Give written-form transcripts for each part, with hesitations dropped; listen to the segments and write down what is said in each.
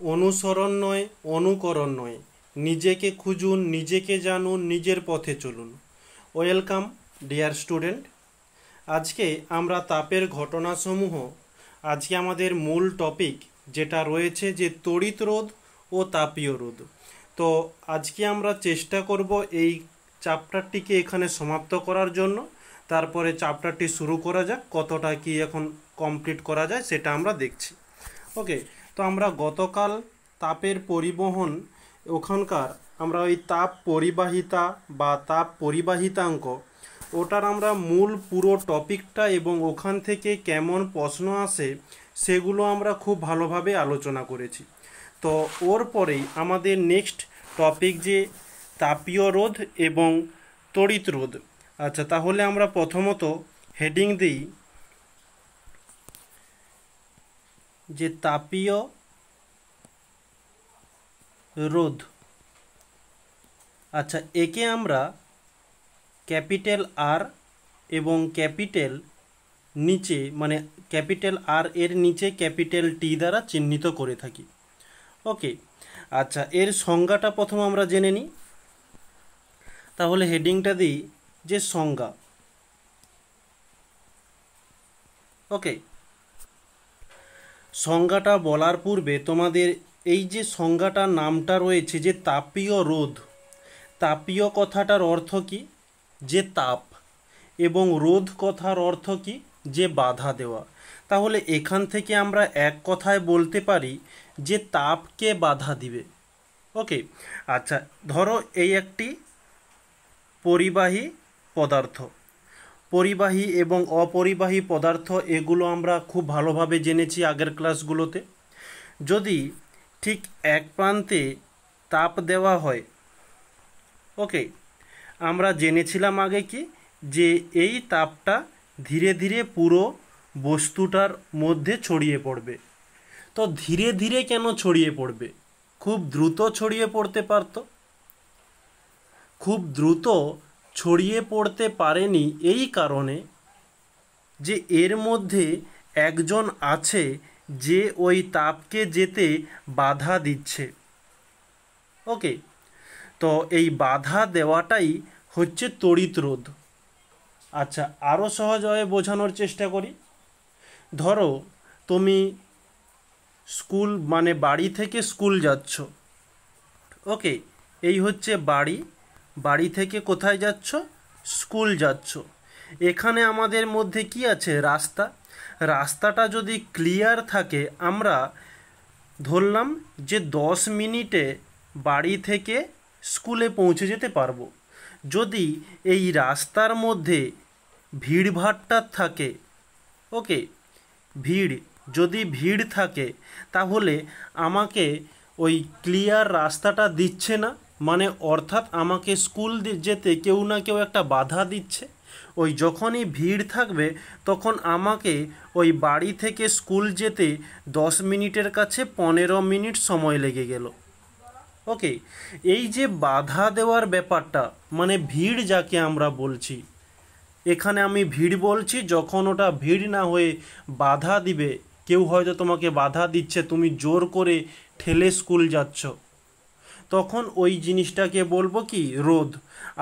অনুসরণ নয়, অনুকরণ নয়, নিজেকে খুঁজুন, নিজেকে জানুন, নিজের পথে চলুন। Welcome dear student. আজকে আমরা তাপের ঘটনাসমূহ, আজকে আমাদের মূল টপিক যেটা রয়েছে যে তড়িৎ রোধ ও তাপীয় রোধ। তো আজকে আমরা চেষ্টা করব এই চ্যাপ্টারটিকে এখানে সমাপ্ত করার জন্য। তারপরে চ্যাপ্টারটি শুরু করা যাক, কতটা কি এখন কমপ্লিট করা যায় সেটা আমরা দেখছি। ওকে, তো আমরা গতকাল তাপের পরিবহন, ওখানকার আমরা ওই তাপ পরিবাহিতা বা তাপ পরিবাহিতাঙ্ক, ওটার আমরা মূল পুরো টপিকটা এবং ওখান থেকে কেমন প্রশ্ন আসে সেগুলো আমরা খুব ভালোভাবে আলোচনা করেছি। তো ওর পরেই আমাদের নেক্সট টপিক যে তাপীয় রোধ এবং তড়িৎ রোধ। আচ্ছা, তাহলে আমরা প্রথমত হেডিং দিই যে তাপীয় রোধ। আচ্ছা, একে আমরা ক্যাপিটাল আর এবং ক্যাপিটাল নিচে, মানে ক্যাপিটাল আর এর নিচে ক্যাপিটাল টি দ্বারা চিহ্নিত করে থাকি। ওকে, আচ্ছা, এর সংজ্ঞাটা প্রথম আমরা জেনে নিই। তাহলে হেডিংটা দিই যে সংজ্ঞা। ওকে, সংজ্ঞাটা বলার পূর্বে তোমাদের এই যে সংজ্ঞাটার নামটা রয়েছে যে তাপীয় রোধ, তাপীয় কথাটার অর্থ কি? যে তাপ, এবং রোধ কথার অর্থ কি? যে বাধা দেওয়া। তাহলে এখান থেকে আমরা এক কথায় বলতে পারি যে তাপকে বাধা দিবে। ওকে, আচ্ছা, ধরো এই একটি পরিবাহী পদার্থ। পরিবাহী এবং অপরিবাহী পদার্থ এগুলো আমরা খুব ভালোভাবে জেনেছি আগের ক্লাসগুলোতে। যদি ঠিক এক প্রান্তে তাপ দেওয়া হয়, ওকে, আমরা জেনেছিলাম আগে কি যে এই তাপটা ধীরে ধীরে পুরো বস্তুটার মধ্যে ছড়িয়ে পড়বে। তো ধীরে ধীরে কেন ছড়িয়ে পড়বে? খুব দ্রুত ছড়িয়ে পড়তে পারত। খুব দ্রুত ছড়িয়ে পড়তে পারেনি এই কারণে যে এর মধ্যে একজন আছে যে ওই তাপকে যেতে বাধা দিচ্ছে। ওকে, তো এই বাধা দেওয়াটাই হচ্ছে তড়িৎ রোধ। আচ্ছা, আরও সহজভাবে বোঝানোর চেষ্টা করি। ধরো তুমি স্কুল, মানে বাড়ি থেকে স্কুল যাচ্ছ। ওকে, এই হচ্ছে বাড়ি, বাড়ি থেকে কোথায় যাচ্ছ? স্কুল যাচ্ছ। এখানে আমাদের মধ্যে কি আছে? রাস্তা। রাস্তাটা যদি ক্লিয়ার থাকে আমরা ধরলাম যে 10 মিনিটে বাড়ি থেকে স্কুলে পৌঁছে যেতে পারবো। যদি এই রাস্তার মধ্যে ভিড়ভাট্টা থাকে, ওকে, যদি ভিড় থাকে তাহলে আমাকে ওই ক্লিয়ার রাস্তাটা দিচ্ছে না, মানে অর্থাৎ আমাকে স্কুল যেতে কেউ না কেউ একটা বাধা দিচ্ছে। ওই যখনই ভিড় থাকবে তখন আমাকে ওই বাড়ি থেকে স্কুল যেতে 10 মিনিটের কাছে 15 মিনিট সময় লেগে গেল। ওকে, এই যে বাধা দেওয়ার ব্যাপারটা, মানে ভিড় যাকে আমরা বলছি, এখানে আমি ভিড় বলছি যখন ওটা ভিড় না হয়ে বাধা দিবে। কেউ হয়তো তোমাকে বাধা দিচ্ছে, তুমি জোর করে ঠেলে স্কুল যাচ্ছ, তখন ওই জিনিসটাকে বলবো কি? রোধ।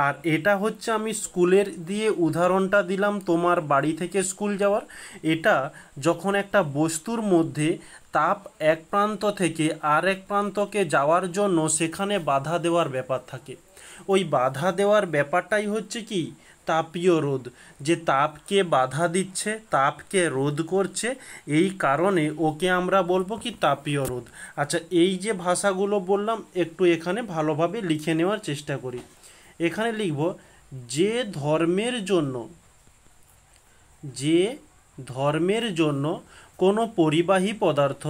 আর এটা হচ্ছে, আমি স্কুলের দিয়ে উদাহরণটা দিলাম তোমার বাড়ি থেকে স্কুল যাওয়ার। এটা যখন একটা বস্তুর মধ্যে তাপ এক প্রান্ত থেকে আর এক প্রান্তকে যাওয়ার জন্য সেখানে বাধা দেওয়ার ব্যাপার থাকে। ওই বাধা দেওয়ার ব্যাপারটাই হচ্ছে কি? তাপীয় রোধ। যে তাপকে বাধা দিচ্ছে, তাপকে রোধ করছে, এই কারণে ওকে আমরা বলবো কি? তাপীয় রোধ। আচ্ছা, এই যে ভাষাগুলো বললাম একটু এখানে ভালোভাবে লিখে নেওয়ার চেষ্টা করি। এখানে লিখব যে ধর্মের জন্য, যে ধর্মের জন্য কোনো পরিবাহী পদার্থ,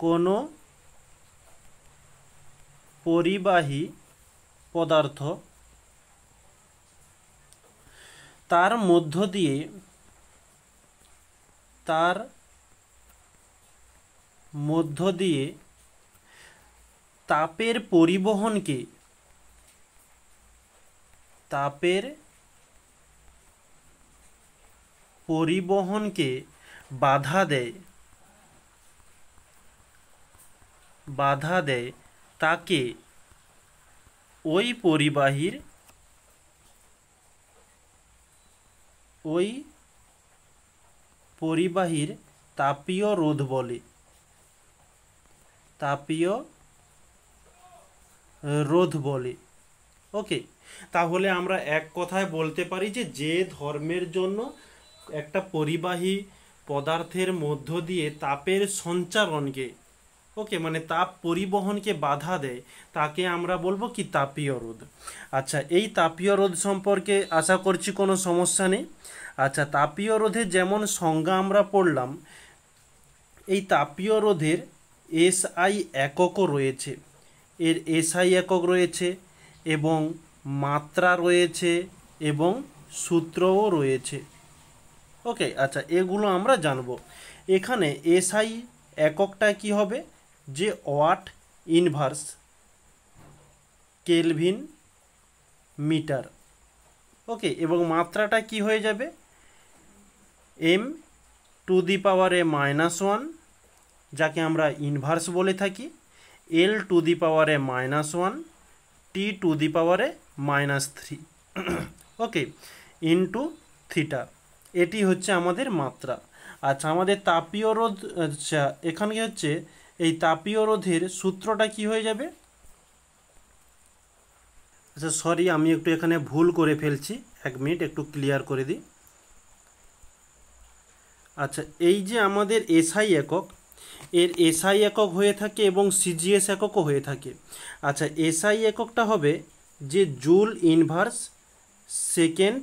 কোনো পরিবাহী পদার্থ তার মধ্য দিয়ে, তার মধ্য দিয়ে তাপের পরিবহনকে, তাপের পরিবহনকে বাধা দেয়, বাধা দেয় তাকে ওই পরিবাহীর তাপীয় রোধ বলে। তাপীয় রোধ বলে। ওকে, তাহলে আমরা এক কথায় বলতে পারি যে ধর্মের জন্য একটা পরিবাহী পদার্থের মধ্য দিয়ে তাপের সঞ্চারণকে, ওকে, মানে তাপ পরিবহনকে বাধা দেয়, তাকে আমরা বলবো কি তাপীয় রোধ। আচ্ছা, এই তাপীয় রোধ সম্পর্কে আশা করছি কোনো সমস্যা নেই। আচ্ছা, তাপীয় রোধের যেমন সংজ্ঞা আমরা পড়লাম, এই তাপীয় রোধের এসআই এককও রয়েছে, এর এসআই একক রয়েছে এবং মাত্রা রয়েছে এবং সূত্রও রয়েছে। ওকে, আচ্ছা, এগুলো আমরা জানবো। এখানে এসআই এককটা কি হবে, যে ওয়াট ইনভার্স কেলভিন মিটার। ওকে, এবং মাত্রাটা কি হয়ে যাবে, m⁻⁻1, যাকে আমরা ইনভার্স বলে থাকি, l⁻⁻1, t⁻⁻3, ওকে, ইন্টু থিটা। এটি হচ্ছে আমাদের মাত্রা। আচ্ছা, আমাদের তাপীয় রোধ, আচ্ছা এখানে হচ্ছে এই তাপীয় রোধের সূত্রটা কি হয়ে যাবে, আচ্ছা সরি আমি একটু এখানে ভুল করে ফেলছি, 1 মিনিট একটু ক্লিয়ার করে দিই। আচ্ছা, এই যে আমাদের এসআই একক, এর এসআই একক হয়ে থাকে এবং সিজিএস এককও হয়ে থাকে। আচ্ছা, এসআই এককটা হবে যে joule inverse second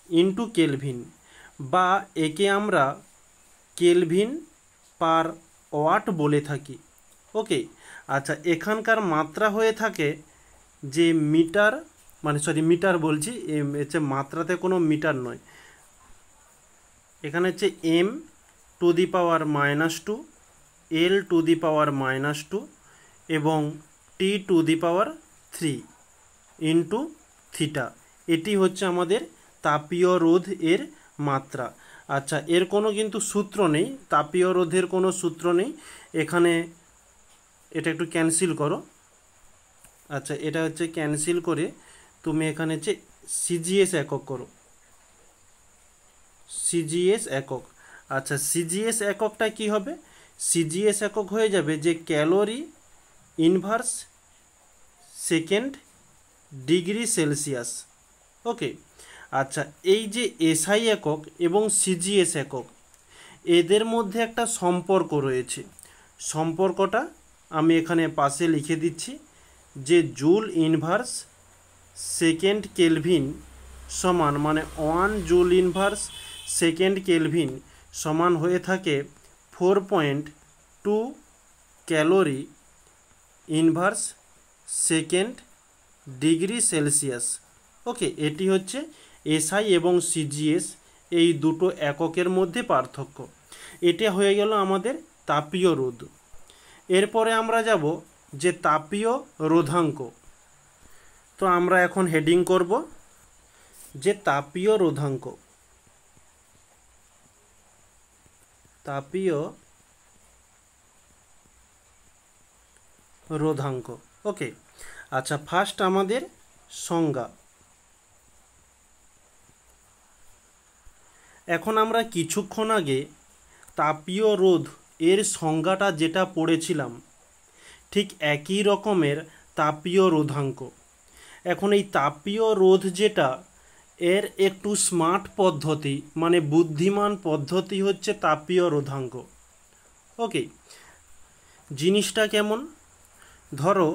into kelvin, বা একে আমরা কেলভিন পার ওয়াট বলে থাকি। ওকে, আচ্ছা, এখানকার মাত্রা হয়ে থাকে যে মিটার, মানে সরি মিটার বলছি, হচ্ছে মাত্রাতে কোনো মিটার নয়, এখানে হচ্ছে m⁻⁻2, l⁻⁻2 এবং t⁻3 ইন্টু থিটা। এটি হচ্ছে আমাদের তাপীয় রোধ এর মাত্রা। আচ্ছা, এর কোনো কিন্তু সূত্র নেই, তাপীয় রোধের কোনো সূত্র নেই এখানে, এটা একটু ক্যান্সেল করো। আচ্ছা, এটা হচ্ছে ক্যান্সেল করে তুমি এখানে হচ্ছে সিজিএস একক করো, সিজিএস একক। আচ্ছা, সিজিএস এককটা কি হবে, সিজিএস একক হয়ে যাবে যে calorie inverse second degree Celsius. Okay, আচ্ছা, এই যে এসআই একক এবং সিজিএস একক, এদের মধ্যে একটা সম্পর্ক রয়েছে। সম্পর্কটা আমি এখানে পাশে লিখে দিচ্ছি, যে জুল ইনভার্স সেকেন্ড কেলভিন সমান, মানে 1 জুল ইনভার্স সেকেন্ড কেলভিন সমান হয়ে থাকে 4.2 calorie inverse second degree Celsius. Okay, এটি হচ্ছে এসআই এবং সিজিএস, এই দুটো এককের মধ্যে পার্থক্য। এটা হয়ে গেল আমাদের তাপীয় রোধ। এরপরে আমরা যাব যে তাপীয় রোধাঙ্ক। তো আমরা এখন হেডিং করব যে তাপীয় রোধাঙ্ক। তাপীয় রোধাঙ্ক। ওকে, আচ্ছা, ফার্স্ট আমাদের সংজ্ঞা। এখন আমরা কিছুক্ষণ আগে তাপীয় রোধ এর সংজ্ঞাটা যেটা পড়েছিলাম, ঠিক একই রকমের তাপীয় রোধাঙ্ক। এখন এই তাপীয় রোধ যেটা, এর একটু স্মার্ট পদ্ধতি, মানে বুদ্ধিমান পদ্ধতি হচ্ছে তাপীয় রোধাঙ্ক। ওকে, জিনিসটা কেমন, ধরো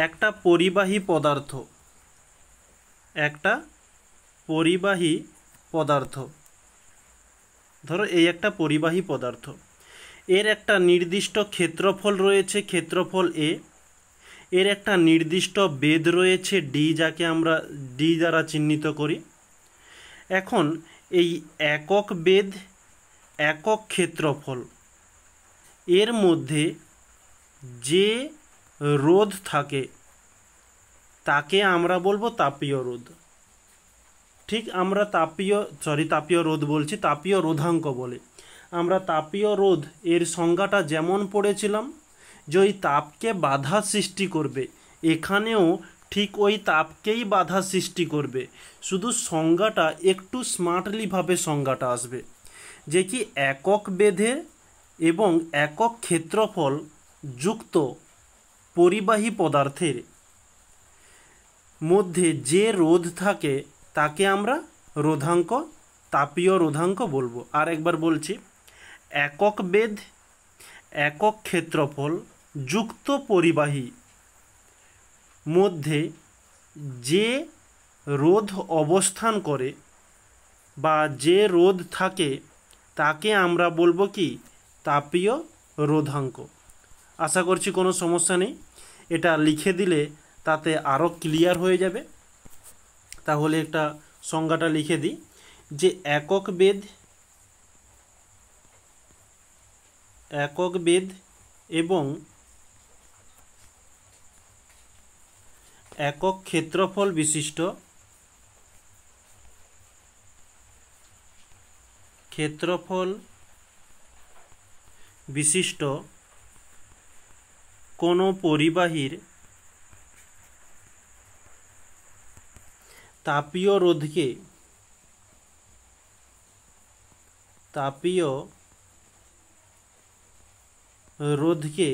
একটা পরিবাহী পদার্থ, একটা পরিবাহী পদার্থ, ধরো এই একটা পরিবাহী পদার্থ, এর একটা নির্দিষ্ট ক্ষেত্রফল রয়েছে, ক্ষেত্রফল এ, এর একটা নির্দিষ্ট বেধ রয়েছে ডি, যাকে আমরা ডি দ্বারা চিহ্নিত করি। এখন এই একক বেধ, একক ক্ষেত্রফল, এর মধ্যে যে রোধ থাকে তাকে আমরা বলবো তাপীয় রোধ। ঠিক আমরা তাপীয় রোধ বলছি, তাপীয় রোধাঙ্ক বলে। আমরা তাপীয় রোধ এর সংজ্ঞাটা যেমন পড়েছিলাম, যে ওই তাপকে বাধা সৃষ্টি করবে, এখানেও ঠিক ওই তাপকেই বাধা সৃষ্টি করবে, শুধু সংজ্ঞাটা একটু স্মার্টলিভাবে সংজ্ঞাটা আসবে যে কি একক বেধে এবং একক ক্ষেত্রফল যুক্ত পরিবাহী পদার্থের মধ্যে যে রোধ থাকে তাকে আমরা রোধাঙ্ক, তাপীয় রোধাঙ্ক বলবো। আর একবার বলছি, একক বেধ একক ক্ষেত্রফল যুক্ত পরিবাহী মধ্যে যে রোধ অবস্থান করে বা যে রোধ থাকে তাকে আমরা বলবো কি তাপীয় রোধাঙ্ক। আশা করছি কোনো সমস্যা নেই, এটা লিখে দিলে তাতে আরও ক্লিয়ার হয়ে যাবে। তাহলে একটা সংজ্ঞাটা লিখে দিই যে একক বেধ এবং একক ক্ষেত্রফল বিশিষ্ট কোনো পরিবাহীর তাপীয় রোধকে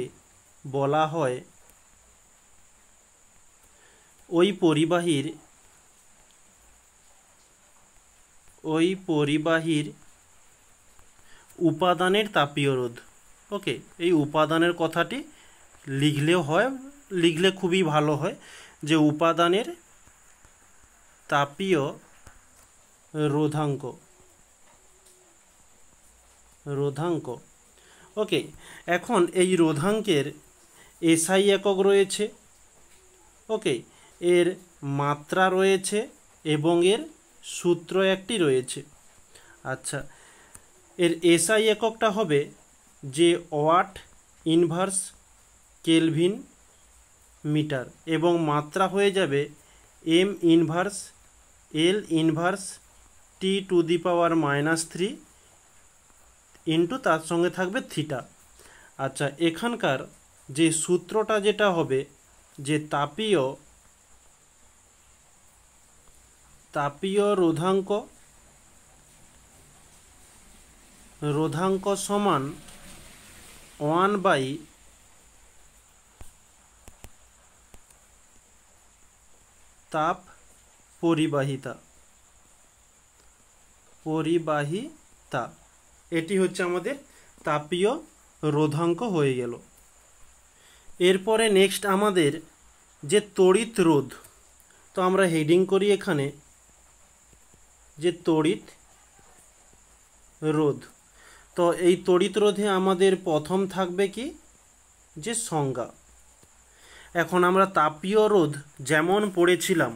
বলা হয় ওই পরিবাহীর উপাদানের তাপীয় রোধ। ওকে, এই উপাদানের কথাটি লিখলে খুবই ভালো হয় যে উপাদানের তাপীয় রোধাঙ্ক। ওকে, এখন এই রোধাঙ্কের এসআই একক রয়েছে, ওকে, এর মাত্রা রয়েছে এবং এর সূত্র একটি রয়েছে। আচ্ছা, এর এসআই এককটা হবে যে ওয়াট ইনভার্স কেলভিন মিটার এবং মাত্রা হয়ে যাবে M inverse L inverse T to the power -3 into তার সঙ্গে থাকবে থিটা। আচ্ছা, এখানকার যে সূত্রটা যেটা হবে যে তাপীয় রোধাঙ্ক সমান 1/, তাপ পরিবাহিতা। এটি হচ্ছে আমাদের তাপীয় রোধাঙ্ক হয়ে গেল। এরপরে নেক্সট আমাদের যে তড়িৎ রোধ, তো আমরা হেডিং করি এখানে যে তড়িৎ রোধ। তো এই তড়িৎ রোধে আমাদের প্রথম থাকবে কি যে সংজ্ঞা। এখন আমরা তাপীয় রোধ যেমন পড়েছিলাম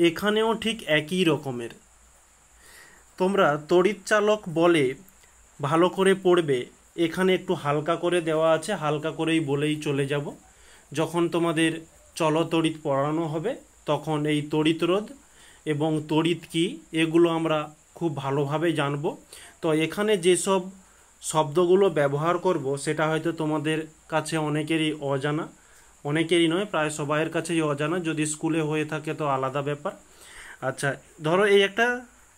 এখানেও ঠিক একই রকমের। তোমরা তড়িৎ চালক বলে ভালো করে পড়বে, এখানে একটু হালকা করে দেওয়া আছে, হালকা করেই বলেই চলে যাব। যখন তোমাদের চলতড়িৎ পড়ানো হবে তখন এই তড়িৎ রোধ এবং তড়িৎ কি এগুলো আমরা খুব ভালোভাবে জানব। তো এখানে যেসব শব্দগুলো ব্যবহার করব সেটা হয়তো তোমাদের কাছে অনেকেরই অজানা, অনেকেরই নয় প্রায় সবাইয়ের কাছেই অজানা, যদি স্কুলে হয়ে থাকে তো আলাদা ব্যাপার। আচ্ছা, ধরো এই একটা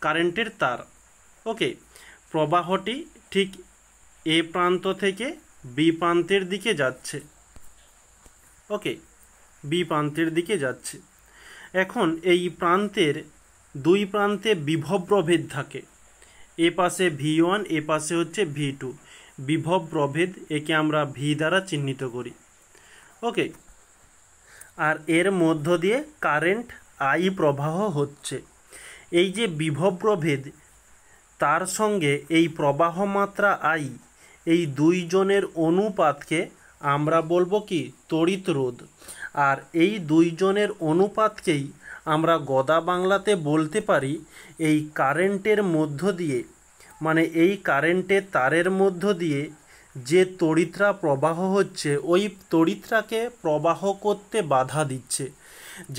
কারেন্টের তার, ওকে, প্রবাহটি ঠিক এ প্রান্ত থেকে বি প্রান্তের দিকে যাচ্ছে, ওকে, বি প্রান্তের দিকে যাচ্ছে। এখন এই প্রান্তের দুই প্রান্তে বিভব প্রভেদ থাকে, এ পাশে V1 এ পাশে হচ্ছে V2, বিভব প্রভেদ, একে আমরা ভি দ্বারা চিহ্নিত করি, ওকে। আর এর মধ্য দিয়ে কারেন্ট আই প্রবাহ হচ্ছে। এই যে বিভব প্রভেদ তার সঙ্গে এই প্রবাহ মাত্রা আই, এই দুইজনের অনুপাতকে আমরা বলবো কি তড়িৎ রোধ। আর এই দুইজনের অনুপাতকেই আমরা গদা বাংলাতে বলতে পারি এই কারেন্টের মধ্য দিয়ে, মানে এই কারেন্টের তারের মধ্য দিয়ে যে তড়িৎরা প্রবাহ হচ্ছে ওই তড়িৎরাকে প্রবাহ করতে বাধা দিচ্ছে।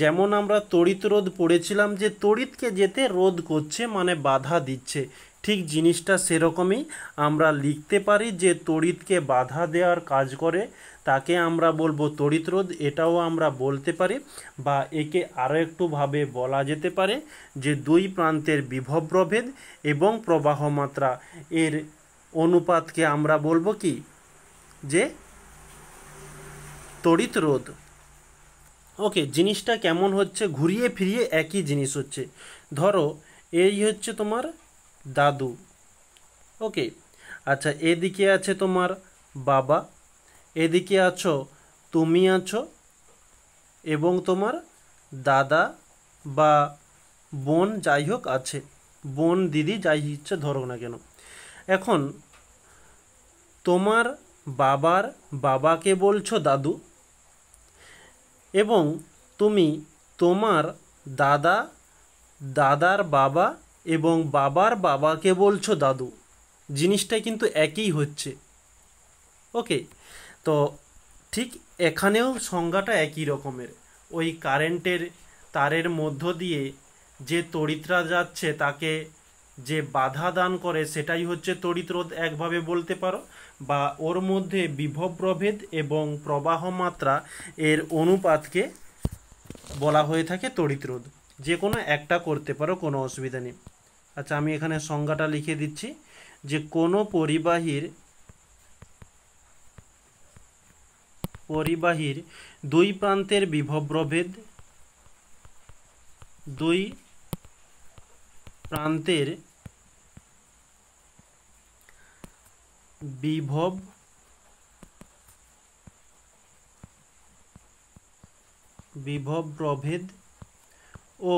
যেমন আমরা তড়িৎ রোধ পড়েছিলাম যে তড়িৎকে যেতে রোধ করছে মানে বাধা দিচ্ছে, ঠিক জিনিসটা সেরকমই আমরা লিখতে পারি যে তড়িৎকে বাধা দেওয়ার কাজ করে তাকে আমরা বলবো তড়িৎরোধ, এটাও আমরা বলতে পারি। বা একে আরও একটু ভাবে বলা যেতে পারে যে দুই প্রান্তের বিভব প্রভেদ এবং প্রবাহ মাত্রা এর অনুপাতকে আমরা বলবো কি, যে তড়িৎরোধ। ওকে, জিনিসটা কেমন হচ্ছে, ঘুরিয়ে ফিরিয়ে একই জিনিস হচ্ছে। ধরো এই হচ্ছে তোমার দাদু, ওকে, আচ্ছা এদিকে আছে তোমার বাবা, এদিকে আছো তুমি আছো, এবং তোমার দাদা বা বোন যাই হোক আছে, বোন দিদি যাই ইচ্ছে ধরো না কেন। এখন তোমার বাবার বাবাকে বলছো দাদু, এবং তুমি তোমার দাদা দাদার বাবা এবং বাবার বাবাকে বলছো দাদু, জিনিসটা কিন্তু একই হচ্ছে। ওকে, তো ঠিক এখানেও সংজ্ঞাটা একই রকমের। ওই কারেন্টের তারের মধ্য দিয়ে যে তড়িৎরা যাচ্ছে তাকে যে বাধা দান করে সেটাই হচ্ছে তড়িৎরোধ একভাবে বলতে পারো, বা ওর মধ্যে বিভব প্রভেদ এবং প্রবাহ মাত্রা এর অনুপাতকে বলা হয়ে থাকে তড়িৎরোধ। যে কোনো একটা করতে পারো, কোনো অসুবিধা নেই। আচ্ছা আমি এখানে সংজ্ঞাটা লিখে দিচ্ছি যে কোনো পরিবাহীর দুই প্রান্তের বিভব প্রভেদ, দুই প্রান্তের বিভব প্রভেদ ও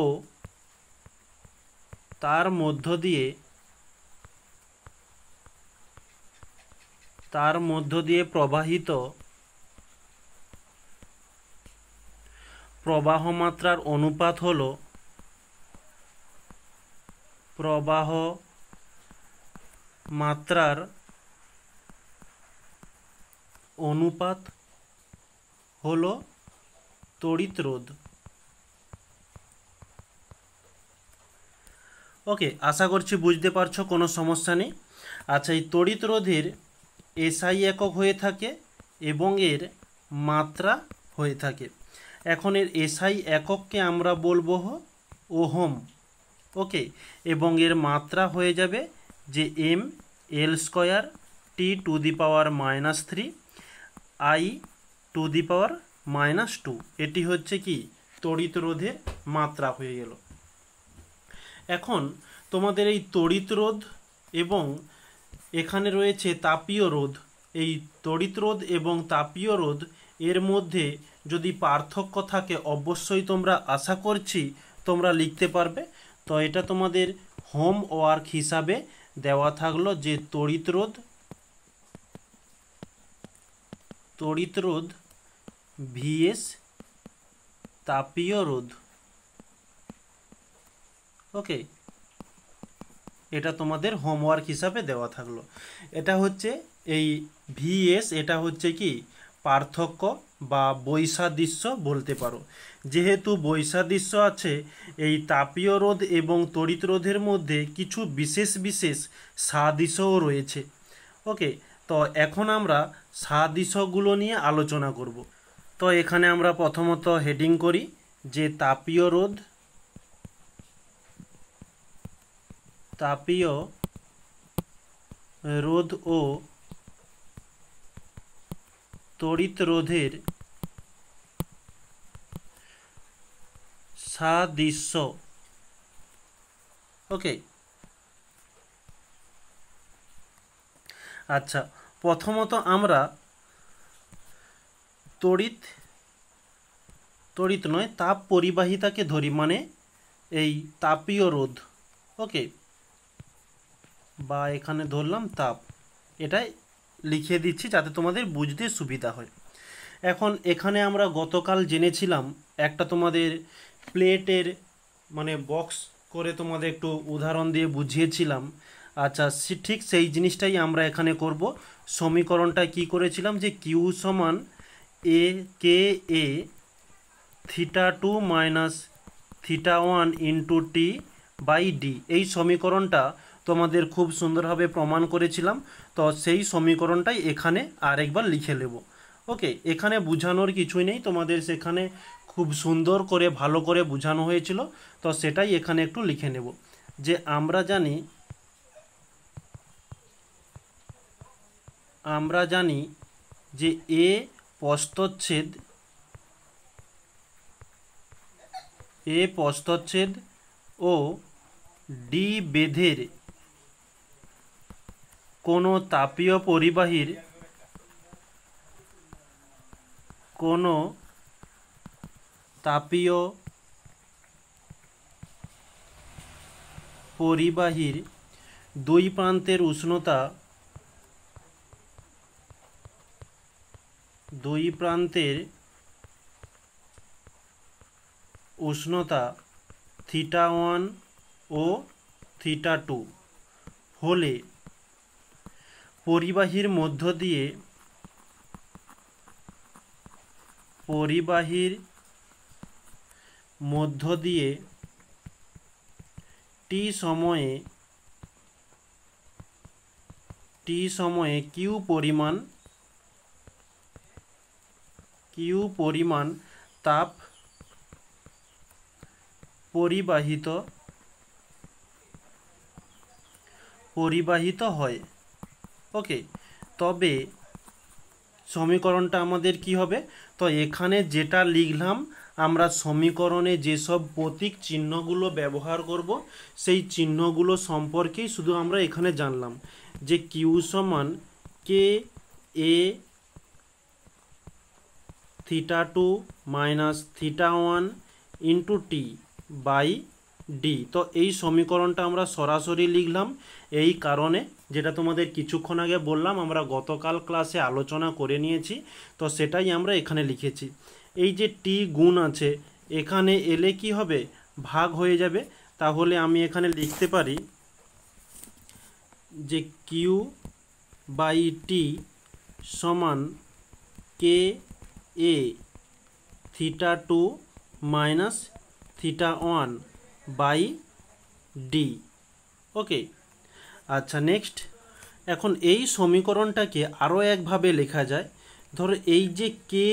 তার মধ্য দিয়ে প্রবাহিত প্রবাহ মাত্রার অনুপাত হলো প্রবাহ মাত্রার অনুপাত হলো তড়িৎরোধ। ওকে, আশা করছি বুঝতে পারছো, কোনো সমস্যা নেই। আচ্ছা এই তড়িৎরোধের এসআই একক হয়ে থাকে এবং এর মাত্রা হয়ে থাকে। এখন এর এসআই একককে আমরা বলবো ওহম, ওকে, এবং এর মাত্রা হয়ে যাবে যে M L square T to the power -3 I to the power -2, এটি হচ্ছে কি তড়িৎরোধের মাত্রা হয়ে গেল। এখন তোমাদের এই তড়িৎরোধ এবং এখানে রয়েছে তাপীয় রোধ, এই তড়িৎরোধ এবং তাপীয় রোধ এর মধ্যে যদি পার্থক্য থাকে অবশ্যই তোমরা আশা করছি তোমরা লিখতে পারবে। তো এটা তোমাদের হোম ওয়ার্ক হিসাবে দেওয়া থাকলো যে তড়িৎরোধ ভিএস তাপীয় রোধ। ওকে, এটা তোমাদের হোমওয়ার্ক হিসাবে দেওয়া থাকলো। এটা হচ্ছে এই ভিএস, এটা হচ্ছে কি পার্থক্য বা বৈসাদৃশ্য বলতে পারো। যেহেতু বৈসাদৃশ্য আছে, এই তাপীয় রোধ এবং তড়িৎরোধের মধ্যে কিছু বিশেষ সাদৃশ্যও রয়েছে। ওকে, তো এখন আমরা সাদৃশ্যগুলো নিয়ে আলোচনা করব। তো এখানে আমরা প্রথমত হেডিং করি যে তাপীয় রোধ ও তড়িৎরোধের সাদৃশ্য। ওকে, আচ্ছা প্রথমত আমরা তড়িৎ নয় তাপ পরিবাহিতাকে ধরি, মানে এই তাপীয় রোধ। ওকে, বা এখানে ধরলাম তাপ, এটাই লিখে দিচ্ছি যাতে তোমাদের বুঝতে সুবিধা হয়। এখন এখানে আমরা গতকাল জেনেছিলাম একটা তোমাদের প্লেটের মানে বক্স করে তোমাদের একটু উদাহরণ দিয়ে বুঝিয়েছিলাম। আচ্ছা ঠিক সেই জিনিসটাই আমরা এখানে করব। সমীকরণটা কি করেছিলাম যে কিউ সমান এ কে এ θ2 - θ1 × T/D, এই সমীকরণটা তোমাদের খুব সুন্দরভাবে প্রমাণ করেছিলাম। তো সেই সমীকরণটাই এখানে আরেকবার লিখে নেব। ওকে, এখানে বোঝানোর কিছুই নেই, তোমাদের সেখানে খুব সুন্দর করে ভালো করে বোঝানো হয়েছিল। তো সেটাই এখানে একটু লিখে নেব যে আমরা জানি যে এ প্রস্থচ্ছেদ ও ডি বেধের কোনো তাপীয় পরিবাহীর দুই প্রান্তের উষ্ণতা θ1 ও θ2 হলে পরিবাহীর মধ্য দিয়ে টি সময়ে কিউ পরিমাণ তাপ পরিবাহিত হয়। ওকে, তবে সমীকরণটা আমাদের কি হবে? তো এখানে যেটা লিখলাম, আমরা সমীকরণে যেসব প্রতীক চিহ্নগুলো ব্যবহার করব সেই চিহ্নগুলো সম্পর্কেই শুধু আমরা এখানে জানলাম যে কিউ সমান K A θ2 minus θ1 into T by D. তো এই সমীকরণটা আমরা সরাসরি লিখলাম এই কারণে, যেটা তোমাদের কিছুক্ষণ আগে বললাম, আমরা গতকাল ক্লাসে আলোচনা করে নিয়েছি। তো সেটাই আমরা এখানে লিখেছি। এই যে টি গুণ আছে, এখানে এলে কি হবে? ভাগ হয়ে যাবে। তাহলে আমি এখানে লিখতে পারি যে কিউ বাই টি সমান K A θ2 minus θ1 by D. ওকে, আচ্ছা নেক্সট, এখন এই সমীকরণটাকে আরও একভাবে লেখা যায়। ধরো এই যে কে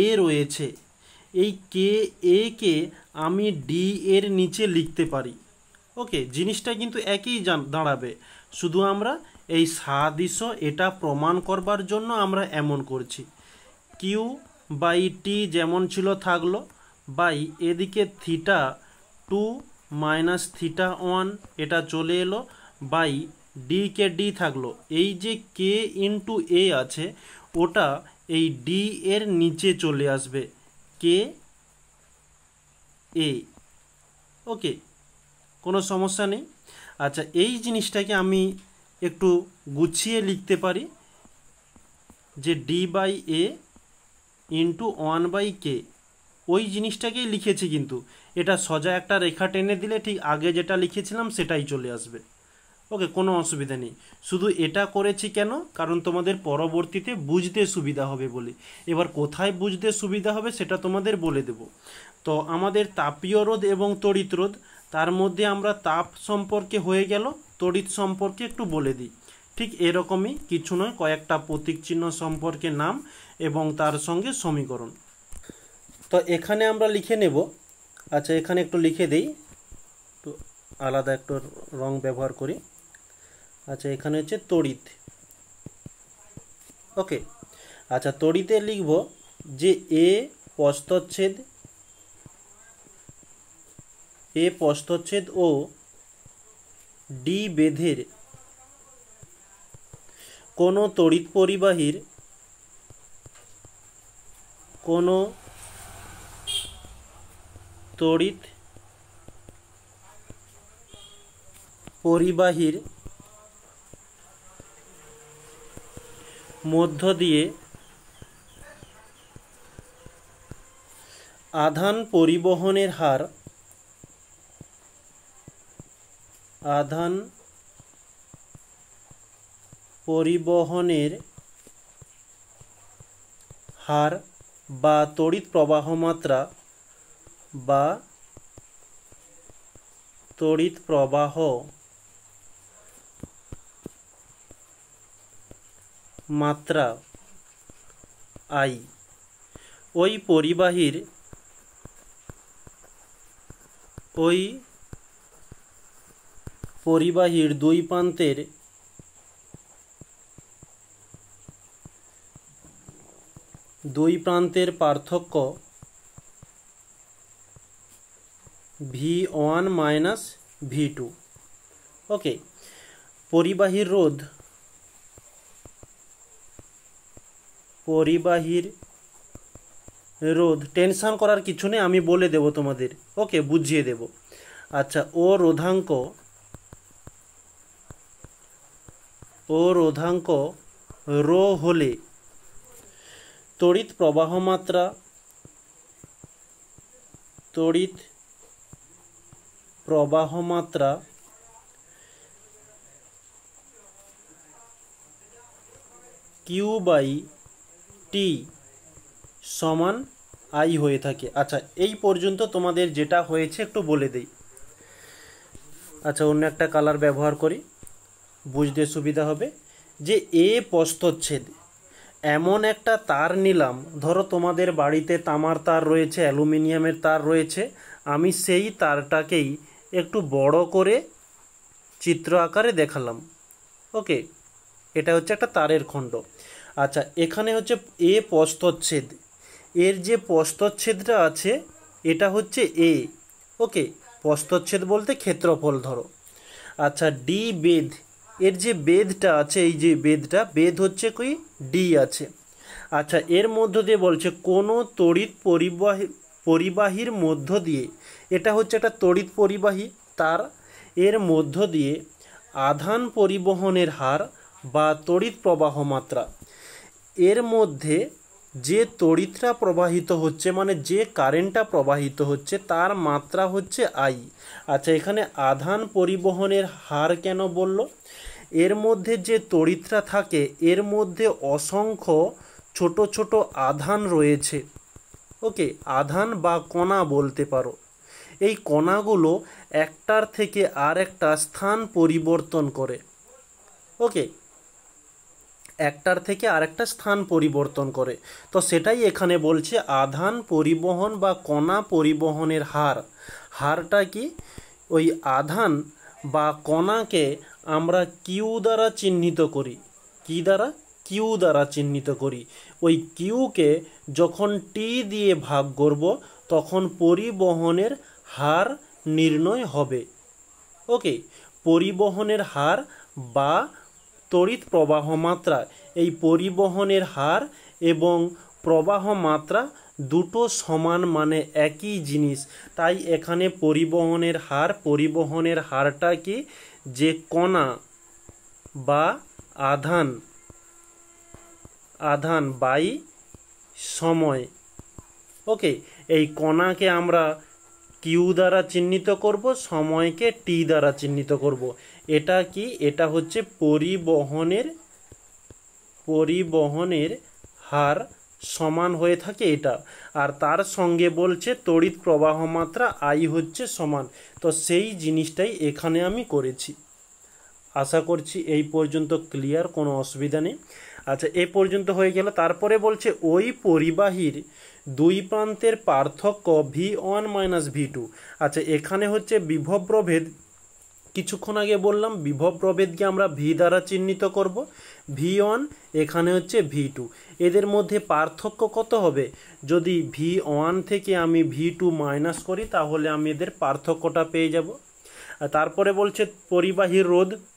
এ রয়েছে, এই কে এ কে আমি ডি এর নিচে লিখতে পারি। ওকে, জিনিসটা কিন্তু একই দাঁড়াবে, শুধু আমরা এই সাদৃশ্য এটা প্রমাণ করবার জন্য আমরা এমন করছি। কিউ বাই টি যেমন ছিল থাকলো, বাই এদিকে θ2 মাইনাস θ1 এটা চলে এলো, বাই ডি কে ডি থাকলো। এই যে কে ইন্টু এ আছে, ওটা এই ডি এর নিচে চলে আসবে, কে এ। ওকে, কোনো সমস্যা নেই। আচ্ছা, এই জিনিসটাকে আমি একটু গুছিয়ে লিখতে পারি যে D by A into 1/k। ওই জিনিসটাকেই লিখেছি, কিন্তু এটা সোজা একটা রেখা টেনে দিলে ঠিক আগে যেটা লিখেছিলাম সেটাই চলে আসবে। ওকে, কোনো অসুবিধা নেই। শুধু এটা করেছি কেন? কারণ তোমাদের পরবর্তীতে বুঝতে সুবিধা হবে বলে। এবার কোথায় বুঝতে সুবিধা হবে সেটা তোমাদের বলে দেব। তো আমাদের তাপীয় রোধ এবং তড়িৎ রোধ, তার মধ্যে আমরা তাপ সম্পর্কে হয়ে গেল, তড়িৎ সম্পর্কে একটু বলে দিই। ঠিক এরকমই কিছু নয়, কয়েকটা প্রতীক চিহ্ন সম্পর্কে নাম এবং তার সঙ্গে সমীকরণ। তো এখানে আমরা লিখে নেব। আচ্ছা, এখানে একটু লিখে দেই, তো আলাদা একটু রং ব্যবহার করি। আচ্ছা, এখানে হচ্ছে তড়িৎ। ওকে, আচ্ছা, তড়িতে লিখব যে এ প্রস্থচ্ছেদ ও ডি বেধের কোনো তড়িৎ পরিবাহীর মধ্য দিয়ে আধান পরিবহনের হার বা তড়িৎ প্রবাহ মাত্রা বা তড়িৎ প্রবাহ মাত্রা আই ওই পরিবাহীর দুই প্রান্তের পার্থক্য V1 মাইনাস V2। ওকে, পরিবাহীর রোধ টেনশন করার কিছু নেই, আমি বলে দেব তোমাদের। ওকে, বুঝিয়ে দেব। আচ্ছা, ও রোধাঙ্ক রো হলে তড়িৎ প্রবাহ মাত্রা কিউ বাই টি সমান আই হয়ে থাকে। আচ্ছা, এই পর্যন্ত তোমাদের যেটা হয়েছে একটু বলে দেই। আচ্ছা, অন্য একটা কালার ব্যবহার করি, বুঝতে সুবিধা হবে। যে এ প্রস্থচ্ছেদ, এমন একটা তার নিলাম, ধরো তোমাদের বাড়িতে তামার তার রয়েছে, অ্যালুমিনিয়ামের তার রয়েছে, আমি সেই তারটাকেই একটু বড় করে চিত্র আকারে দেখালাম। ওকে, এটা হচ্ছে একটা তারের খণ্ড। আচ্ছা, এখানে হচ্ছে এ প্রস্থচ্ছেদ, এর যে প্রস্থচ্ছেদটা আছে এটা হচ্ছে এ। ওকে, প্রস্থচ্ছেদ বলতে ক্ষেত্রফল ধরো। আচ্ছা, ডি বেধ, এর যে বেধটা আছে, এই যে বেধ হচ্ছে কি ডি আছে। আচ্ছা, এর মধ্য দিয়ে বলছে কোনো তড়িৎ পরিবাহীর মধ্য দিয়ে, এটা হচ্ছে একটা তড়িৎ পরিবাহী তার, এর মধ্য দিয়ে আধান পরিবহনের হার বা তড়িৎ প্রবাহ মাত্রা, এর মধ্যে যে তড়িৎটা প্রবাহিত হচ্ছে, মানে যে কারেন্টটা প্রবাহিত হচ্ছে, তার মাত্রা হচ্ছে আই। আচ্ছা, এখানে আধান পরিবহনের হার কেন বলল? এর মধ্যে যে তড়িৎটা থাকে, এর মধ্যে অসংখ্য ছোট ছোট আধান রয়েছে। ওকে, আধান বা কণা বলতে পারো। এই কণাগুলো একটার থেকে আর একটা স্থান পরিবর্তন করে। ওকে, একটার থেকে আরেকটা স্থান পরিবর্তন করে। তো সেটাই এখানে বলছে আধান পরিবহন বা কণা পরিবহনের হারটা কি? ওই আধান বা কণাকে আমরা কিউ দ্বারা চিহ্নিত করি। কি দ্বারা? কিউ দ্বারা চিহ্নিত করি। ওই কিউকে যখন টি দিয়ে ভাগ করব তখন পরিবহনের হার নির্ণয় হবে। ওকে, পরিবহনের হার বা তড়িৎ প্রবাহ মাত্রা, এই পরিবহনের হার এবং প্রবাহ মাত্রা দুটো সমান, মানে একই জিনিস। তাই এখানে পরিবহনের হারটা কি? যে কণা বা আধান বাই সময়। ওকে, এই কণাকে আমরা কিউ দ্বারা চিহ্নিত করব, সময়কে টি দ্বারা চিহ্নিত করব। এটা কি? এটা হচ্ছে পরিবহনের হার সমান হয়ে থাকে এটা। আর তার সঙ্গে বলছে তড়িৎ প্রবাহ মাত্রা আই হচ্ছে সমান। তো সেই জিনিসটাই এখানে আমি করেছি। আশা করছি এই পর্যন্ত ক্লিয়ার, কোনো অসুবিধা নেই। আচ্ছা, এ পর্যন্ত হয়ে গেল। তারপরে বলছে ওই পরিবাহীর দুই প্রান্তের পার্থক্য V1 মাইনাস V2। আচ্ছা, এখানে হচ্ছে বিভব প্রভেদ। কিছুক্ষণ আগে বললাম বিভব প্রভেদকে আমরা ভি দ্বারা চিহ্নিত করব। V1, এখানে হচ্ছে V2। এদের মধ্যে পার্থক্য কত হবে? যদি V1 থেকে আমি V2 মাইনাস করি তাহলে আমি এদের পার্থক্যটা পেয়ে যাব। তারপরে বলছে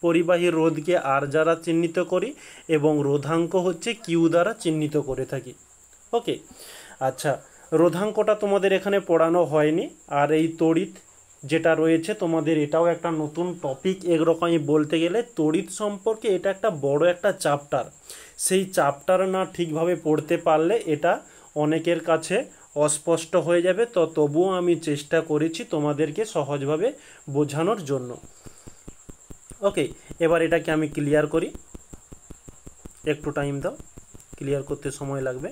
পরিবাহীর রোধকে আর দ্বারা চিহ্নিত করি এবং রোধাঙ্ক হচ্ছে কিউ দ্বারা চিহ্নিত করে থাকি। ওকে, আচ্ছা, রোধাঙ্কটা তোমাদের এখানে পড়ানো হয়নি। আর এই তড়িৎ যেটা রয়েছে তোমাদের, এটাও একটা নতুন টপিক। একরকমই বলতে গেলে তড়িৎ সম্পর্কে এটা একটা বড় একটা চ্যাপ্টার। সেই চ্যাপ্টার না ঠিকভাবে পড়তে পারলে এটা অনেকের কাছে অস্পষ্ট হয়ে যাবে। তো তবুও আমি চেষ্টা করেছি তোমাদেরকে সহজভাবে বোঝানোর জন্য। ওকে, এবার এটাকে আমি ক্লিয়ার করি। একটু টাইম দাও, ক্লিয়ার করতে সময় লাগবে।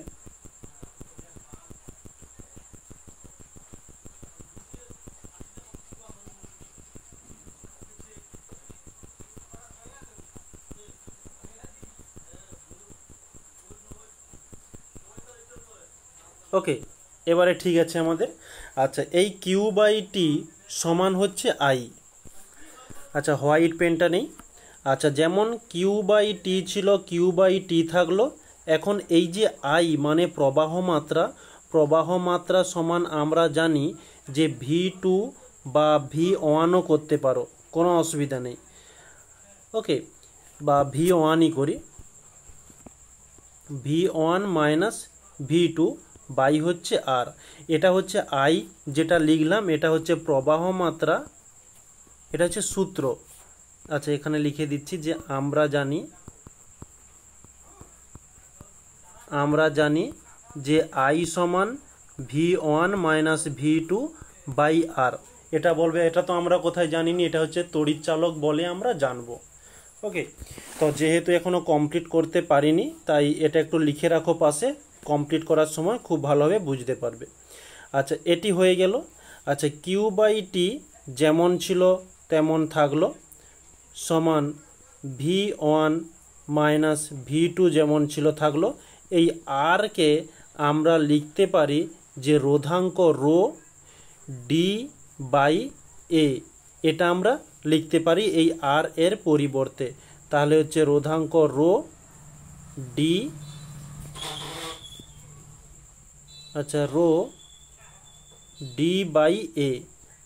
ওকে, এবারে ঠিক আছে আমাদের। আচ্ছা, এই কিউ বাই টি সমান হচ্ছে আই। আচ্ছা, হোয়াইট পেনটা নেই। আচ্ছা, যেমন কিউ বাই টি ছিল, কিউ বাই টি থাকলো। এখন এই যে আই মানে প্রবাহ মাত্রা সমান আমরা জানি যে V2 বা V1ও করতে পারো, কোনো অসুবিধা নেই। ওকে, বা V1ই করি, V1 মাইনাস V2 বাই হচ্ছে আর। এটা হচ্ছে আই যেটা লিখলাম, এটা হচ্ছে প্রবাহ মাত্রা, এটা হচ্ছে সূত্র। আচ্ছা, এখানে লিখে দিচ্ছি যে আমরা জানি যে আই সমান V1 মাইনাস V2 বাই আর। এটা বলবে, এটা তো আমরা কোথায় জানিনি, এটা হচ্ছে তড়িৎচালক বলে আমরা জানবো। ওকে, তো যেহেতু এখনও কমপ্লিট করতে পারিনি তাই এটা একটু লিখে রাখো পাশে, কমপ্লিট করার সময় খুব ভালোভাবে বুঝতে পারবে। আচ্ছা, এটি হয়ে গেল। আচ্ছা, কিউ বাই টি যেমন ছিল তেমন থাকলো, সমান V1 মাইনাস V2 যেমন ছিল থাকলো। এই আরকে আমরা লিখতে পারি যে রোধাঙ্ক রো ডি বাই এ, এটা আমরা লিখতে পারি এই আর এর পরিবর্তে। তাহলে হচ্ছে রোধাঙ্ক রো ডি, আচ্ছা রো ডি বাই এ।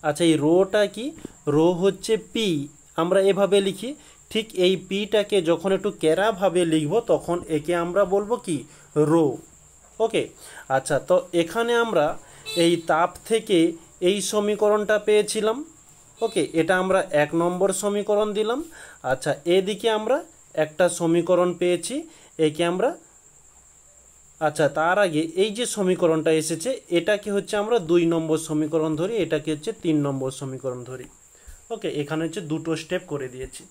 আচ্ছা, এই রোটা কি? রো হচ্ছে পি, আমরা এভাবে লিখি। ঠিক এই পিটাকে যখন একটু ক্যারাভাবে লিখব তখন একে আমরা বলবো কি? রো। ওকে, আচ্ছা, তো এখানে আমরা এই তাপ থেকে এই সমীকরণটা পেয়েছিলাম। ওকে, এটা আমরা 1 নম্বর সমীকরণ দিলাম। আচ্ছা, এদিকে আমরা একটা সমীকরণ পেয়েছি, একে আমরা, আচ্ছা তার আগে এই যে সমীকরণটা এসেছে এটাকে হচ্ছে আমরা 2 নম্বর সমীকরণ ধরি, এটাকে হচ্ছে 3 নম্বর সমীকরণ ধরি। ওকে, এখানে হচ্ছে দুটো স্টেপ করে দিয়েছি।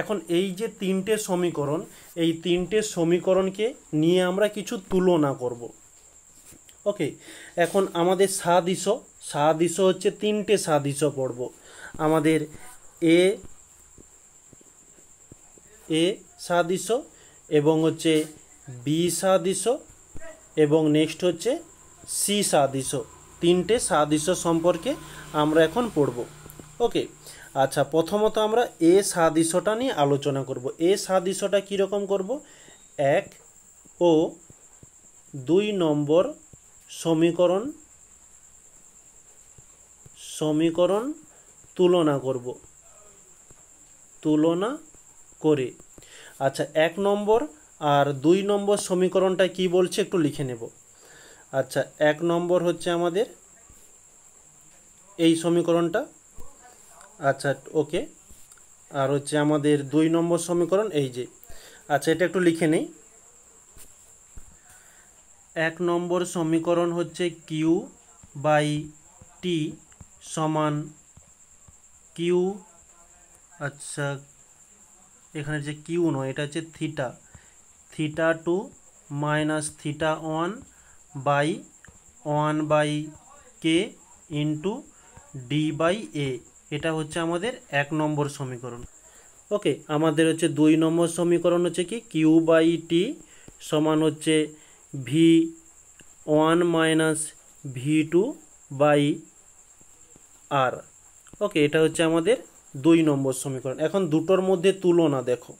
এখন এই যে 3টে সমীকরণ, এই 3টে সমীকরণকে নিয়ে আমরা কিছু তুলনা করব। ওকে, এখন আমাদের সাদৃশ্য হচ্ছে 3টে সাদৃশ্য পড়ব আমাদের। এ সাদৃশ্য, এবং হচ্ছে বি সাদৃশ্য, এবং নেক্সট হচ্ছে সি সাদৃশ্য। 3টে সাদৃশ্য সম্পর্কে আমরা এখন পড়ব। ওকে, আচ্ছা, প্রথমত আমরা এ সাদৃশ্যটা নিয়ে আলোচনা করব। এ সাদৃশ্যটা কীরকম করব? 1 ও 2 নম্বর সমীকরণ তুলনা করে। আচ্ছা, 1 নম্বর আর 2 নম্বর সমীকরণটা কি বলছে একটু লিখে নেব। আচ্ছা, 1 নম্বর হচ্ছে আমাদের এই সমীকরণটা। আচ্ছা, ওকে, আর হচ্ছে আমাদের 2 নম্বর সমীকরণ এই যে। আচ্ছা, এটা একটু লিখে নেই। 1 নম্বর সমীকরণ হচ্ছে কিউ বাই টি সমান কিউ, আচ্ছা এখানে যে কিউ নয়, এটা হচ্ছে θ2 minus θ1 by 1 by K into D by A. এটা হচ্ছে আমাদের 1 নম্বর সমীকরণ। ওকে, আমাদের হচ্ছে 2 নম্বর সমীকরণ হচ্ছে কি? কিউ বাই টি সমান হচ্ছে V1 মাইনাস V2 বাই আর। ওকে, এটা হচ্ছে আমাদের 2 নম্বর সমীকরণ। এখন দুটোর মধ্যে তুলনা দেখো,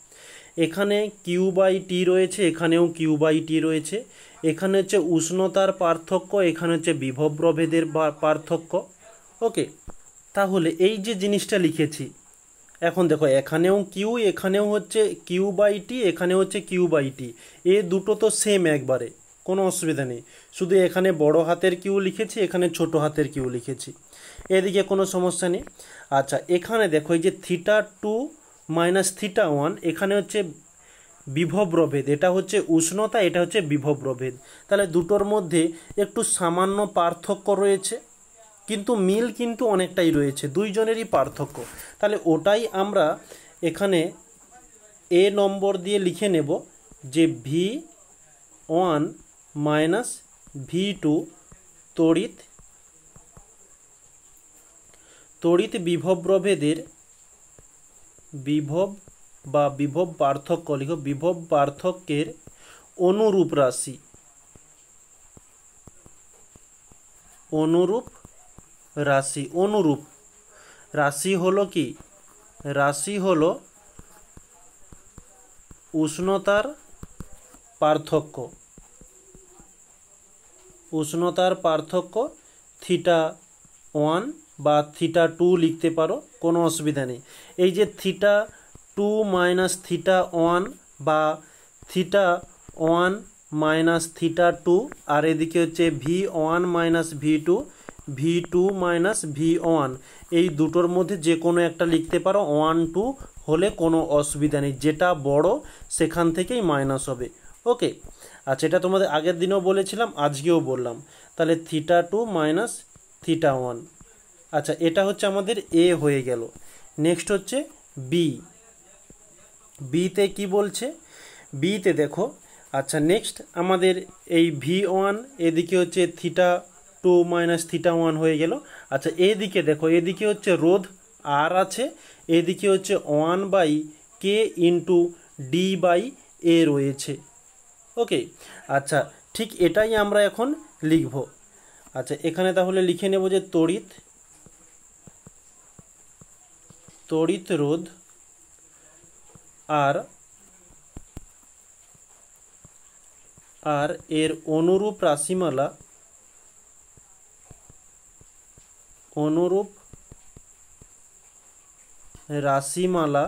এখানে কিউ বাই টি রয়েছে, এখানেও কিউ বাই টি রয়েছে। এখানে হচ্ছে উষ্ণতার পার্থক্য, এখানে হচ্ছে বিভব প্রভেদের পার্থক্য। ওকে, তাহলে এই যে জিনিসটা লিখেছি, এখন দেখো এখানেও কিউ, এখানেও হচ্ছে কিউ বাই টি, এখানে হচ্ছে কিউ বাই টি। এ দুটো তো সেম একবারে, কোনো অসুবিধা নেই। শুধু এখানে বড় হাতের কিউ লিখেছি, এখানে ছোট হাতের কিউ লিখেছি, এদিকে কোনো সমস্যা নেই। আচ্ছা, এখানে দেখো এই যে θ2 মাইনাস θ1, এখানে হচ্ছে বিভব প্রভেদ, এটা হচ্ছে উষ্ণতা, এটা হচ্ছে বিভব প্রভেদ। তাহলে দুটোর মধ্যে একটু সামান্য পার্থক্য রয়েছে, কিন্তু মিল কিন্তু অনেকটাই রয়েছে, দুইজনেরই পার্থক্য। তাহলে ওটাই আমরা এখানে এ নম্বর দিয়ে লিখে নেব যে V1 মাইনাস V2 তড়িৎ বিভব প্রভেদের বিভব পার্থক্য, লিখো বিভব পার্থক্যের অনুরূপ রাশি। অনুরূপ রাশি। অনুরূপ রাশি হলো কি? রাশি হলো উষ্ণতার পার্থক্য। উষ্ণতার পার্থক্য θ1 বা θ2 লিখতে পারো, কোনো অসুবিধা নেই। এই যে θ2 মাইনাস θ1 বা θ1 মাইনাস θ2, আর এদিকে হচ্ছে V1 minus V2, V2 minus V1, এই দুটোর মধ্যে যে কোনো একটা লিখতে পারো। 1 2 হলে কোনো অসুবিধা নেই, যেটা বড় সেখান থেকেই মাইনাস হবে। ওকে, আচ্ছা, এটা তোমাদের আগের দিনও বলেছিলাম, আজকেও বললাম। তাহলে θ2 মাইনাস θ1। আচ্ছা, এটা হচ্ছে আমাদের এ হয়ে গেল। নেক্সট হচ্ছে বি। বিতে কি বলছে? বিতে দেখো, আচ্ছা, নেক্সট আমাদের এই V1 এদিকে হচ্ছে θ2 মাইনাস θ1 হয়ে গেল। আচ্ছা, এদিকে দেখো, এদিকে হচ্ছে রোধ আর আছে, এদিকে হচ্ছে 1/k ইন্টু d/a রয়েছে। ওকে, আচ্ছা, ঠিক এটাই আমরা এখন লিখব। আচ্ছা, এখানে তাহলে লিখে নেব যে তড়িৎ রোধ আর এর অনুরূপ রাশিমালা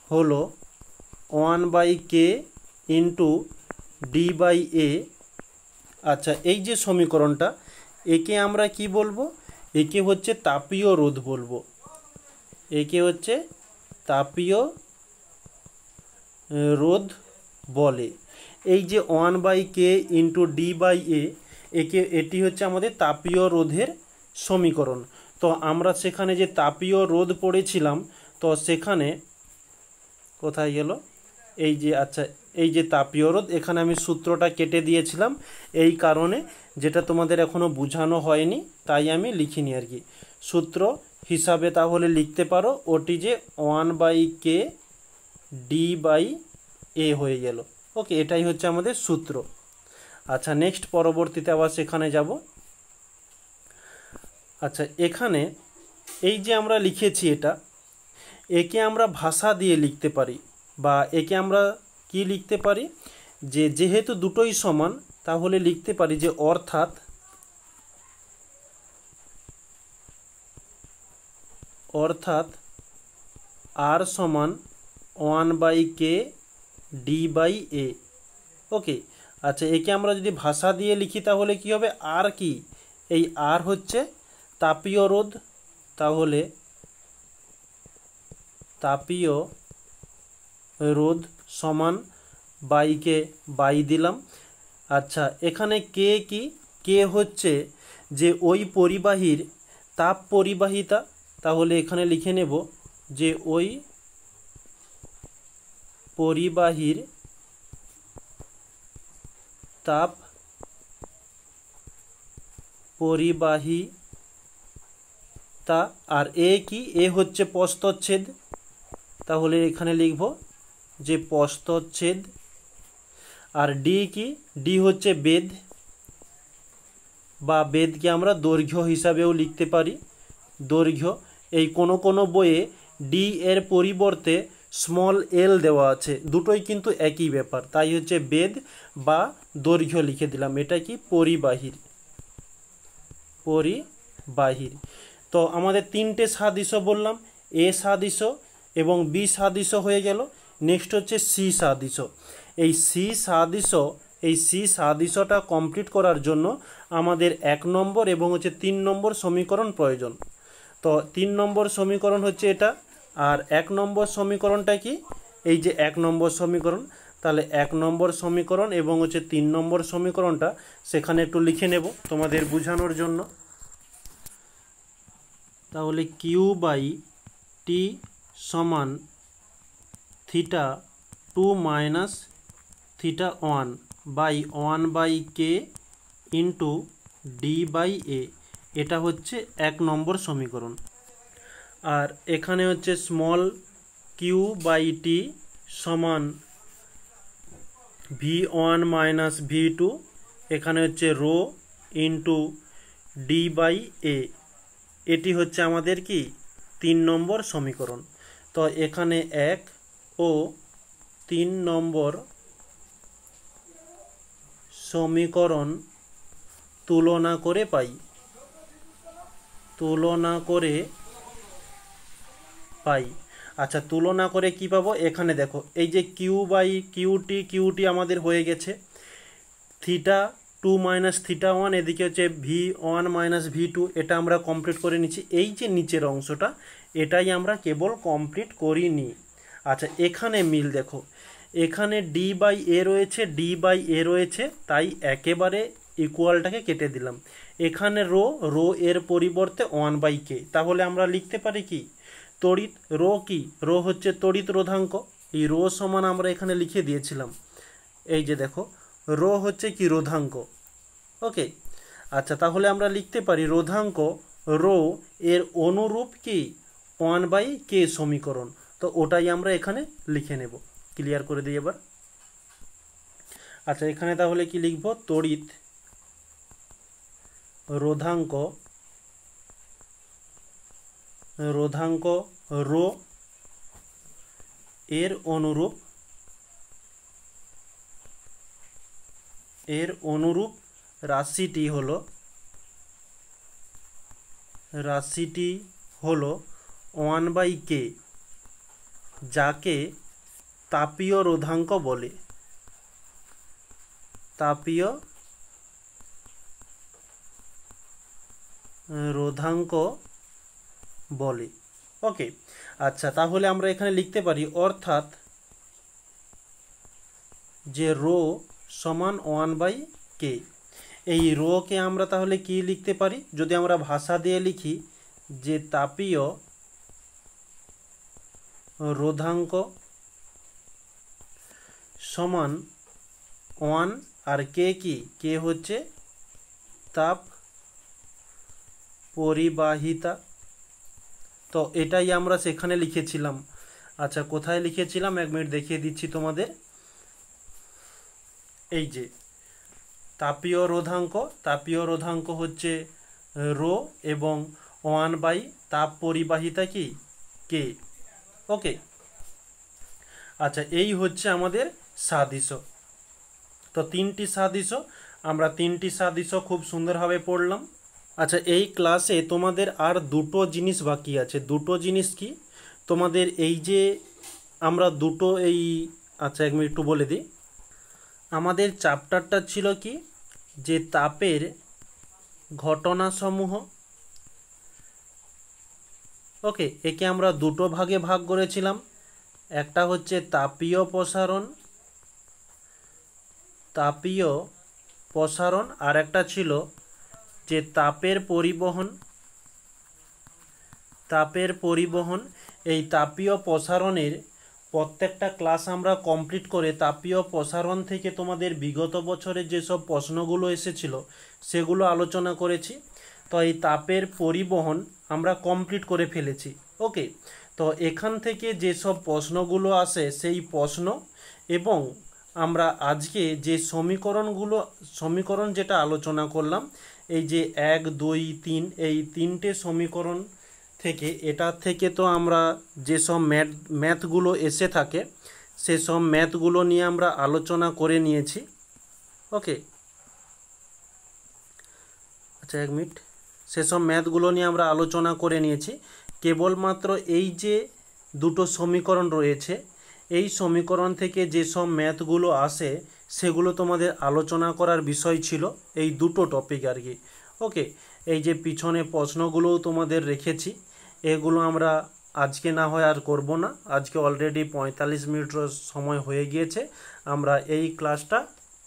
হলো 1/k ইন্টু d/a। আচ্ছা, এই যে সমীকরণটা, একে আমরা কি বলবো? একে হচ্ছে তাপীয় রোধ বলবো। একে হচ্ছে তাপীয় রোধ বলে। এই যে 1/k ইন্টু d/a, এটি হচ্ছে আমাদের তাপীয় রোধের সমীকরণ। তো আমরা সেখানে যে তাপীয় রোধ পড়েছিলাম, তো সেখানে কোথায় গেল? এই যে, আচ্ছা, এই যে তাপীয় রোধ, এখানে আমি সূত্রটা কেটে দিয়েছিলাম এই কারণে, যেটা তোমাদের এখনও বোঝানো হয়নি, তাই আমি লিখিনি আর কি। সূত্র হিসাবে তাহলে লিখতে পারো, ওটি যে 1/k d/a হয়ে গেল। ওকে, এটাই হচ্ছে আমাদের সূত্র। আচ্ছা, নেক্সট পরবর্তীতে আবার সেখানে যাব। আচ্ছা, এখানে এই যে আমরা লিখেছি এটা, একে আমরা ভাষা দিয়ে লিখতে পারি, বা একে আমরা কি লিখতে পারি? যে যেহেতু দুটোই সমান, তাহলে লিখতে পারি যে অর্থাৎ আর সমান 1/k d/a। ওকে, আচ্ছা, একে আমরা যদি ভাষা দিয়ে লিখি তাহলে কি হবে? আর কি? এই আর হচ্ছে তাপীয় রোধ, তাহলে তাপীয় রোধ সমান বাইকে বাই দিলাম। আচ্ছা, এখানে কে কি? কে হচ্ছে যে ওই পরিবাহীর তাপ পরিবাহিতা, তাহলে এখানে লিখে নেব যে ওই পরিবাহীর তাপ পরিবাহিতা। আর এ কি? এ হচ্ছে প্রস্থচ্ছেদ, তাহলে এখানে লিখব যে প্রস্থচ্ছেদ। আর ডি কি? ডি হচ্ছে বেধ, বা বেধকে আমরা দৈর্ঘ্য হিসাবেও লিখতে পারি। দৈর্ঘ্য, এই কোনো বইয়ে ডি এর পরিবর্তে স্মল এল দেওয়া আছে, দুটোই কিন্তু একই ব্যাপার, তাই হচ্ছে বেধ বা দৈর্ঘ্য লিখে দিলাম। এটা কি? পরিবাহীর। তো আমাদের তিনটে সাদৃশ্য বললাম, এ সাদৃশ্য এবং বি সাদৃশ্য হয়ে গেল। নেক্সট হচ্ছে সি সাদৃশ্য। এই সি সাদৃশ্যটা কমপ্লিট করার জন্য আমাদের 1 নম্বর এবং হচ্ছে 3 নম্বর সমীকরণ প্রয়োজন। তো 3 নম্বর সমীকরণ হচ্ছে এটা, আর 1 নম্বর সমীকরণটা কি? এই যে 1 নম্বর সমীকরণ। তাহলে 1 নম্বর সমীকরণ এবং হচ্ছে 3 নম্বর সমীকরণটা সেখানে একটু লিখে নেব তোমাদের বোঝানোর জন্য। তাহলে Q/T সমান θ2 minus θ1 by 1/k into d/a, এটা হচ্ছে 1 নম্বর সমীকরণ। আর এখানে হচ্ছে স্মল Q/T সমান V1 মাইনাস V2, এখানে হচ্ছে রো ইন্টু ডি বাই এ, এটি হচ্ছে আমাদের কি 3 নম্বর সমীকরণ। তো এখানে 1 ও 3 নম্বর সমীকরণ তুলনা করে পাই, আচ্ছা তুলনা করে কি পাবো, এখানে দেখো এই যে কিউ বাই কিউটি আমাদের হয়ে গেছে, থিটা 2 মাইনাস থিটা 1, এদিকে হচ্ছে V1 মাইনাস V2, এটা আমরা কমপ্লিট করে নিচ্ছি। এই যে নিচের অংশটা এটাই আমরা কেবল কমপ্লিট করিনি। আচ্ছা এখানে মিল দেখো, এখানে ডি বাই এ রয়েছে, তাই একেবারে ইকুয়ালটাকে কেটে দিলাম। এখানে রো এর পরিবর্তে 1/k, তাহলে আমরা লিখতে পারি কি তড়িৎ রো, কি রো হচ্ছে তড়িৎ রোধাঙ্ক, এই রো সমান আমরা এখানে লিখে দিয়েছিলাম, এই যে দেখো রো হচ্ছে কি রোধাঙ্ক। ওকে, আচ্ছা তাহলে আমরা লিখতে পারি রোধাঙ্ক রো এর অনুরূপ কি 1/k সমীকরণ, তো ওটাই আমরা এখানে লিখে নেব। ক্লিয়ার করে দিই এবার। আচ্ছা এখানে তাহলে কি লিখব, তড়িৎ রোধাঙ্ক রো এর অনুরূপ রাশিটি হলো 1/k, যাকে তাপীয় রোধাঙ্ক বলে, ওকে। আচ্ছা তাহলে আমরা এখানে লিখতে পারি, অর্থাৎ যে রো সমান 1/k, এই রোকে আমরা তাহলে কি লিখতে পারি, যদি আমরা ভাষা দিয়ে লিখি যে তাপীয় রোধাঙ্ক সমান 1, আর কে কি, কে হচ্ছে তাপ পরিবাহিতা, তো এটাই আমরা সেখানে লিখেছিলাম। আচ্ছা কোথায় লিখেছিলাম, 1 মিনিট দেখিয়ে দিচ্ছি তোমাদের। এই যে তাপীয় রোধাঙ্ক হচ্ছে রো এবং 1/, তাপ পরিবাহিতা কি কে। ওকে, আচ্ছা এই হচ্ছে আমাদের সাদৃশ্য। তো 3টি সাদৃশ্য, আমরা 3টি সাদৃশ্য খুব সুন্দরভাবে পড়লাম। আচ্ছা এই ক্লাসে তোমাদের আর দুটো জিনিস বাকি আছে। দুটো জিনিস কি, তোমাদের এই যে আমরা দুটো এই, আচ্ছা 1 মিনিট একটু বলে দিই, আমাদের চ্যাপ্টারটা ছিল কি যে তাপের ঘটনাসমূহ। ওকে, একে আমরা দুটো ভাগে ভাগ করেছিলাম, একটা হচ্ছে তাপীয় প্রসারণ, আর একটা ছিল যে তাপের পরিবহন। এই তাপীয় প্রসারণের প্রত্যেকটা ক্লাস আমরা কমপ্লিট করে তাপীয় প্রসারণ থেকে তোমাদের বিগত বছরে যেসব প্রশ্নগুলো এসেছিল সেগুলো আলোচনা করেছি। তো এই তাপের পরিবহন আমরা কমপ্লিট করে ফেলেছি। ওকে, তো এখান থেকে যেসব প্রশ্নগুলো আসে সেই প্রশ্ন, এবং আমরা আজকে যে সমীকরণ যেটা আলোচনা করলাম, এই যে 1, 2, 3, এই 3টে সমীকরণ থেকে, এটা থেকে তো আমরা যেসব ম্যাথগুলো এসে থাকে সেসব ম্যাথগুলো নিয়ে আমরা আলোচনা করে নিয়েছি। ওকে, আচ্ছা 1 মিনিট, সেসব ম্যাথগুলো নিয়ে আমরা আলোচনা করে নিয়েছি। কেবলমাত্র এই যে দুটো সমীকরণ রয়েছে, এই সমীকরণ থেকে যেসব ম্যাথগুলো আসে সেগুলো তোমাদের আলোচনা করার বিষয় ছিল, এই দুটো টপিক আর কি। ওকে, এই যে পিছনে প্রশ্নগুলোও তোমাদের রেখেছি, এগুলো আমরা আজকে না হয় আর করব না, আজকে অলরেডি 45 মিনিটের সময় হয়ে গিয়েছে। আমরা এই ক্লাসটা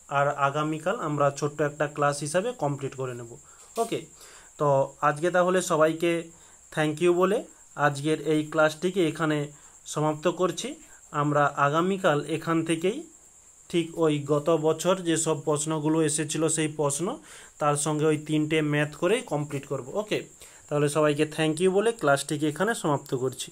আর আগামীকাল আমরা ছোট্ট একটা ক্লাস হিসাবে কমপ্লিট করে নেব। ওকে, তো আজকে তাহলে সবাইকে থ্যাংক ইউ বলে আজকের এই ক্লাসটিকে এখানে সমাপ্ত করছি। আমরা আগামীকাল এখান থেকেই ঠিক ওই গত বছর যেসব প্রশ্নগুলো এসেছিল সেই প্রশ্ন, তার সঙ্গে ওই 3টে ম্যাথ করে কমপ্লিট করব। ওকে, তাহলে সবাইকে থ্যাংক ইউ বলে ক্লাসটিকে এখানে সমাপ্ত করছি।